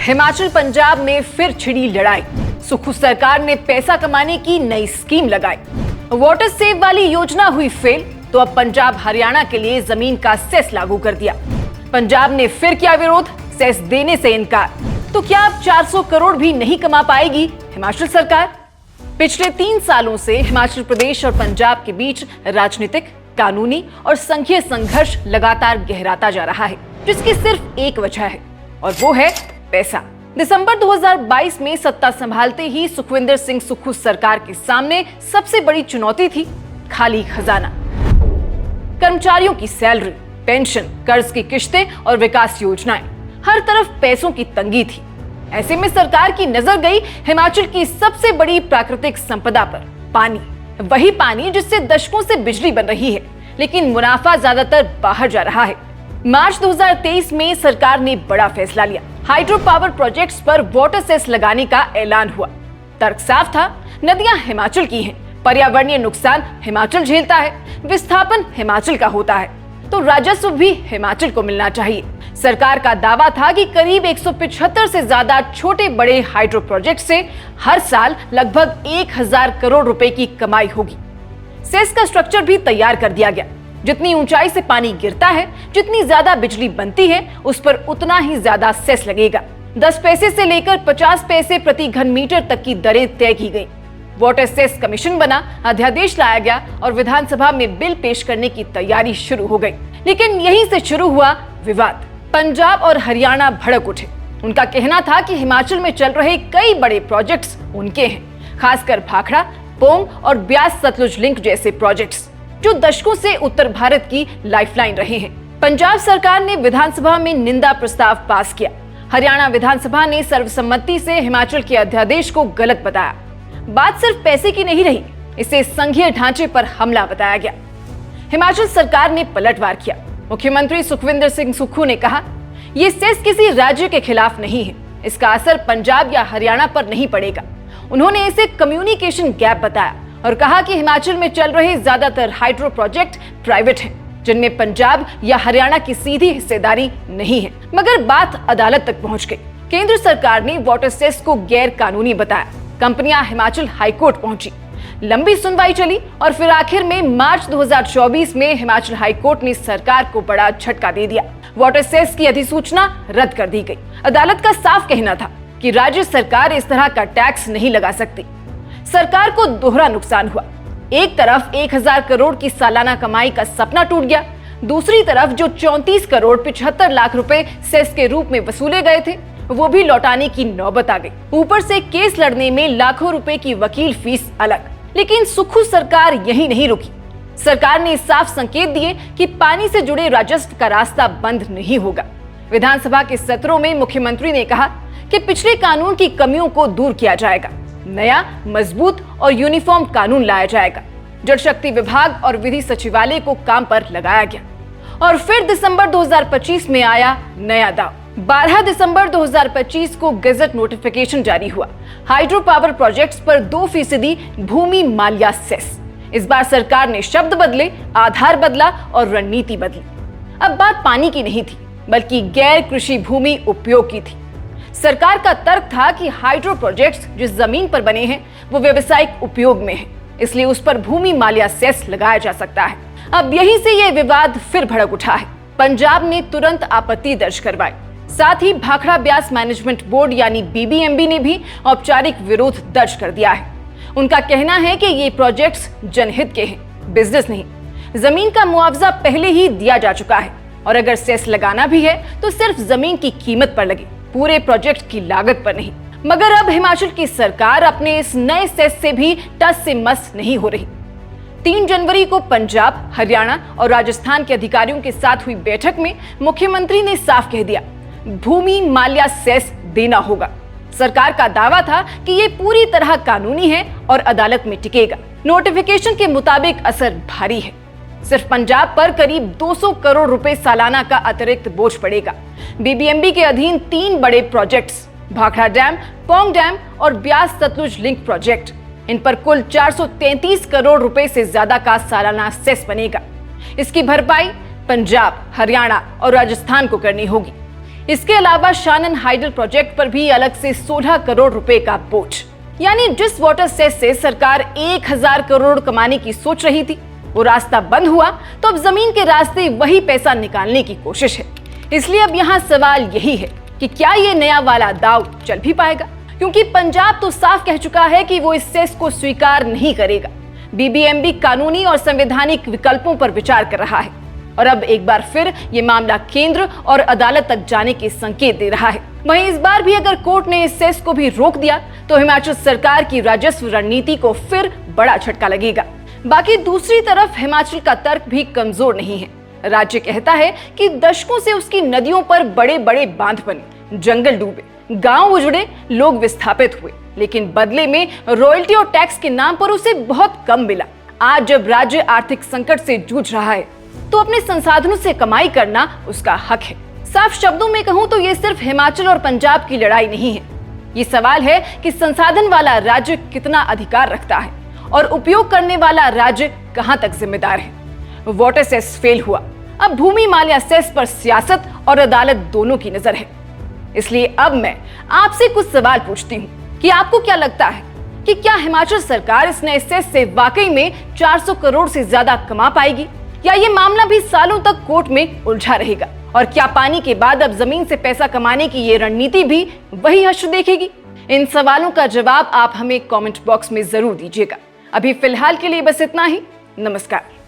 हिमाचल पंजाब में फिर छिड़ी लड़ाई। सुक्खू सरकार ने पैसा कमाने की नई स्कीम लगाई। वाटर सेव वाली योजना हुई फेल, तो अब पंजाब हरियाणा के लिए जमीन का सेस लागू कर दिया। पंजाब ने फिर किया विरोध, सेस देने से इनकार। तो क्या अब 400 करोड़ भी नहीं कमा पाएगी हिमाचल सरकार? पिछले 3 सालों से हिमाचल प्रदेश और पंजाब के बीच राजनीतिक, कानूनी और संघीय संघर्ष लगातार गहराता जा रहा है, जिसकी सिर्फ एक वजह है और वो है पैसा। दिसंबर 2022 में सत्ता संभालते ही सुखविंदर सिंह सुक्खू सरकार के सामने सबसे बड़ी चुनौती थी खाली खजाना। कर्मचारियों की सैलरी, पेंशन, कर्ज की किश्तें और विकास योजनाएं, हर तरफ पैसों की तंगी थी। ऐसे में सरकार की नजर गई हिमाचल की सबसे बड़ी प्राकृतिक संपदा पर, पानी। वही पानी जिससे दशकों से बिजली बन रही है, लेकिन मुनाफा ज्यादातर बाहर जा रहा है। मार्च 2023 में सरकार ने बड़ा फैसला लिया। हाइड्रो पावर प्रोजेक्ट्स पर वाटर सेस लगाने का ऐलान हुआ। तर्क साफ था, नदियां हिमाचल की हैं, पर्यावरणीय नुकसान हिमाचल झेलता है, विस्थापन हिमाचल का होता है, तो राजस्व भी हिमाचल को मिलना चाहिए। सरकार का दावा था कि करीब 175 से ज्यादा छोटे बड़े हाइड्रो प्रोजेक्ट से हर साल लगभग 1000 करोड़ रुपए की कमाई होगी। सेस का स्ट्रक्चर भी तैयार कर दिया गया। जितनी ऊंचाई से पानी गिरता है, जितनी ज्यादा बिजली बनती है, उस पर उतना ही ज्यादा सेस लगेगा। 10 पैसे से लेकर 50 पैसे प्रति घन मीटर तक की दरें तय की गई। वाटर सेस कमीशन बना, अध्यादेश लाया गया और विधानसभा में बिल पेश करने की तैयारी शुरू हो गई। लेकिन यहीं से शुरू हुआ विवाद। पंजाब और हरियाणा भड़क उठे। उनका कहना था कि हिमाचल में चल रहे कई बड़े प्रोजेक्ट्स उनके हैं, खासकर भाखड़ा, पोंग और ब्यास सतलुज लिंक जैसे प्रोजेक्ट्स, जो दशकों से उत्तर भारत की लाइफलाइन रहे हैं। पंजाब सरकार ने विधानसभा में निंदा प्रस्ताव पास किया। हरियाणा विधानसभा ने सर्वसम्मति से हिमाचल के अध्यादेश को गलत बताया। बात सिर्फ पैसे की नहीं रही, इसे संघीय ढांचे पर हमला बताया गया। हिमाचल सरकार ने पलटवार किया। मुख्यमंत्री सुखविंदर सिंह सुक्खू ने कहा, ये सेस किसी राज्य के खिलाफ नहीं है, इसका असर पंजाब या हरियाणा पर नहीं पड़ेगा। उन्होंने इसे कम्युनिकेशन गैप बताया और कहा कि हिमाचल में चल रहे ज्यादातर हाइड्रो प्रोजेक्ट प्राइवेट हैं, जिनमें पंजाब या हरियाणा की सीधी हिस्सेदारी नहीं है। मगर बात अदालत तक पहुंच गई। केंद्र सरकार ने वाटर सेस को गैर कानूनी बताया। कंपनियां हिमाचल हाईकोर्ट पहुंची। लंबी सुनवाई चली और फिर आखिर में मार्च 2024 में हिमाचल हाईकोर्ट ने सरकार को बड़ा झटका दे दिया। वाटर सेस की अधिसूचना रद्द कर दी गई। अदालत का साफ कहना था कि राज्य सरकार इस तरह का टैक्स नहीं लगा सकती। सरकार को दोहरा नुकसान हुआ। एक तरफ 1000 करोड़ की सालाना कमाई का सपना टूट गया, दूसरी तरफ जो 34 करोड़ 75 लाख रुपए सेस के रूप में वसूले गए थे, वो भी लौटाने की नौबत आ गई। ऊपर से केस लड़ने में लाखों रुपए की वकील फीस अलग। लेकिन सुक्खू सरकार यही नहीं रुकी। सरकार ने साफ संकेत दिए कि पानी से जुड़े राजस्व का रास्ता बंद नहीं होगा। विधानसभा के सत्रों में मुख्यमंत्री ने कहा कि पिछले कानून की कमियों को दूर किया जाएगा, नया, मजबूत और यूनिफॉर्म कानून लाया जाएगा। जल शक्ति विभाग और विधि सचिवालय को काम पर लगाया गया। और फिर दिसंबर 2025 में आया नया दाव। 12 दिसंबर 2025 को गजट नोटिफिकेशन जारी हुआ। हाइड्रो पावर प्रोजेक्ट्स पर 2% भूमि मालिया सेस। इस बार सरकार ने शब्द बदले, आधार बदला और रणनीति बदली। अब बात पानी की नहीं थी, बल्कि गैर कृषि भूमि उपयोग की थी। सरकार का तर्क था कि हाइड्रो प्रोजेक्ट्स जिस जमीन पर बने हैं वो व्यावसायिक उपयोग में है, इसलिए उस पर भूमि मालिया सेस लगाया जा सकता है। अब यहीं से ये विवाद फिर भड़क उठा है। पंजाब ने तुरंत आपत्ति दर्ज करवाई। साथ ही भाखड़ा ब्यास मैनेजमेंट बोर्ड यानी BBMB ने भी औपचारिक विरोध दर्ज कर दिया है। उनका कहना है कि ये प्रोजेक्ट्स जनहित के हैं, बिजनेस नहीं। जमीन का मुआवजा पहले ही दिया जा चुका है और अगर सेस लगाना भी है तो सिर्फ जमीन की कीमत पर लगे, पूरे प्रोजेक्ट की लागत पर नहीं। मगर अब हिमाचल की सरकार अपने इस नए सेस से भी टस से मस नहीं हो रही। 3 जनवरी को पंजाब, हरियाणा और राजस्थान के अधिकारियों के साथ हुई बैठक में मुख्यमंत्री ने साफ कह दिया, भूमि मालिया सेस देना होगा। सरकार का दावा था कि ये पूरी तरह कानूनी है और अदालत में टिकेगा। नोटिफिकेशन के मुताबिक असर भारी है। सिर्फ पंजाब पर करीब 200 करोड़ रुपए सालाना का अतिरिक्त बोझ पड़ेगा। BBMB के अधीन 3 बड़े projects, Bhakra dam, Pong dam और ब्यास सतलुज लिंक प्रोजेक्ट, इन पर कुल 433 करोड़ रुपए से ज्यादा का सालाना सेस बनेगा। इसकी भरपाई पंजाब, हरियाणा और राजस्थान को करनी होगी। इसके अलावा शानन हाइडल प्रोजेक्ट पर भी अलग से 16 करोड़ रुपए का बोझ। यानी जिस वाटर सेस से सरकार 1000 करोड़ कमाने की सोच रही थी, वो रास्ता बंद हुआ तो अब जमीन के रास्ते वही पैसा निकालने की कोशिश है। इसलिए अब यहाँ सवाल यही है कि क्या ये नया वाला दाव चल भी पाएगा, क्योंकि पंजाब तो साफ कह चुका है कि वो इस सेस को स्वीकार नहीं करेगा। बीबीएमबी कानूनी और संवैधानिक विकल्पों पर विचार कर रहा है और अब एक बार फिर ये मामला केंद्र और अदालत तक जाने के संकेत दे रहा है। वहीं इस बार भी अगर कोर्ट ने इस सेस को भी रोक दिया तो हिमाचल सरकार की राजस्व रणनीति को फिर बड़ा झटका लगेगा। बाकी दूसरी तरफ हिमाचल का तर्क भी कमजोर नहीं है। राज्य कहता है कि दशकों से उसकी नदियों पर बड़े बड़े बांध बने, जंगल डूबे, गांव उजड़े, लोग विस्थापित हुए, लेकिन बदले में रॉयल्टी और टैक्स के नाम पर उसे बहुत कम मिला। आज जब राज्य आर्थिक संकट से जूझ रहा है तो अपने संसाधनों से कमाई करना उसका हक है। साफ शब्दों में कहूं तो ये सिर्फ हिमाचल और पंजाब की लड़ाई नहीं है। ये सवाल है कि संसाधन वाला राज्य कितना अधिकार रखता है और उपयोग करने वाला राज्य कहां तक जिम्मेदार है। वाटर सेस फेल हुआ, अब भूमि मालिया सेस पर सियासत और अदालत दोनों की नजर है। इसलिए अब मैं आपसे कुछ सवाल पूछती हूँ कि आपको क्या लगता है कि क्या हिमाचल सरकार इस नए सेस से वाकई में 400 करोड़ से ज्यादा कमा पाएगी, या ये मामला भी सालों तक कोर्ट में उलझा रहेगा? और क्या पानी के बाद अब जमीन से पैसा कमाने की ये रणनीति भी वही हश्र देखेगी? इन सवालों का जवाब आप हमें कमेंट बॉक्स में जरूर दीजिएगा। अभी फिलहाल के लिए बस इतना ही। नमस्कार।